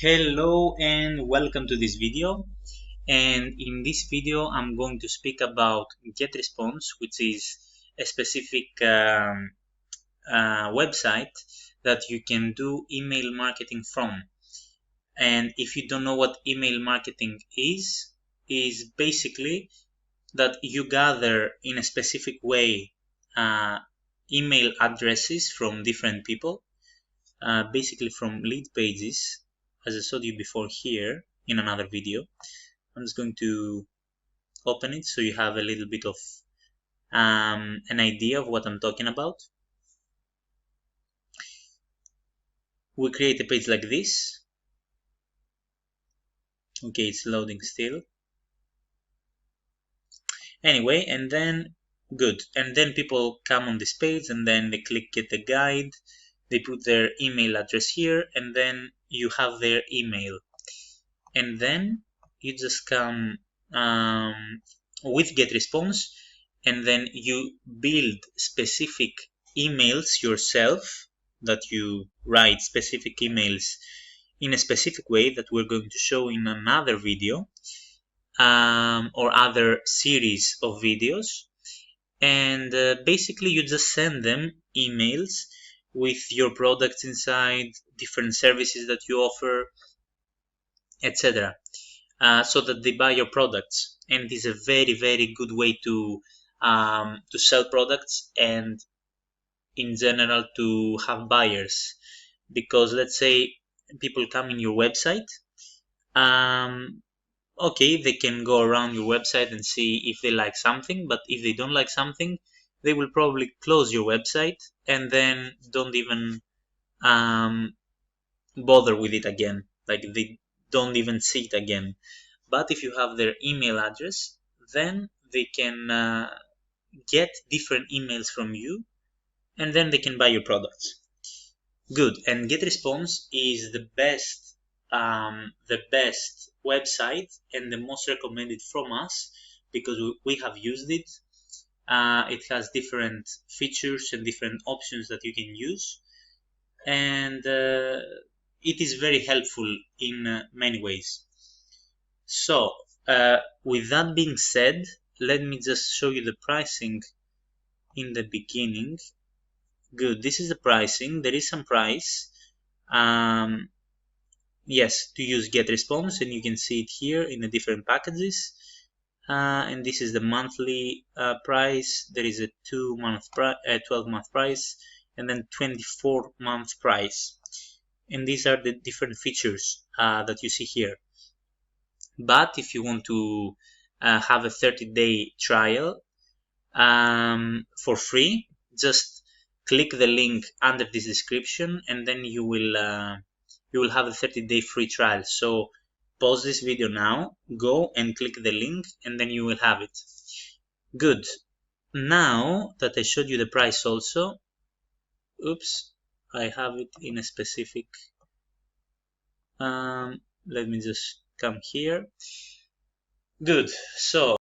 Hello and welcome to this video. And in this video I'm going to speak about GetResponse, which is a specific website that you can do email marketing from. And if you don't know what email marketing is basically that you gather in a specific way email addresses from different people, basically from lead pages, as I showed you before here in another video. I'm just going to open it so you have a little bit of an idea of what I'm talking about. We create a page like this. Okay, it's loading still. Anyway, and then good. And then people come on this page and then they click get the guide. They put their email address here and then you have their email. And then you just come with GetResponse and then you build specific emails yourself, that you write specific emails in a specific way that we're going to show in another video or other series of videos. And basically you just send them emails with your products inside, different services that you offer, etc. So that they buy your products. And it is a very good way to sell products and in general to have buyers, because let's say people come in your website, okay, they can go around your website and see if they like something, but if they don't like something, they will probably close your website and then don't even bother with it again, like they don't even see it again. But if you have their email address, then they can get different emails from you and then they can buy your products. Good. And GetResponse is the best website and the most recommended from us because we have used it. It has different features and different options that you can use, and it is very helpful in many ways. So with that being said, let me just show you the pricing in the beginning. Good, this is the pricing. There is some price, yes, to use GetResponse, and you can see it here in the different packages. And this is the monthly price. There is a 12-month price, and then 24-month price. And these are the different features that you see here. But if you want to have a 30-day trial for free, just click the link under this description and then you will have a 30-day free trial. So pause this video now, go and click the link and then you will have it. Good. Now that I showed you the price also, oops, I have it in a specific, let me just come here. Good. So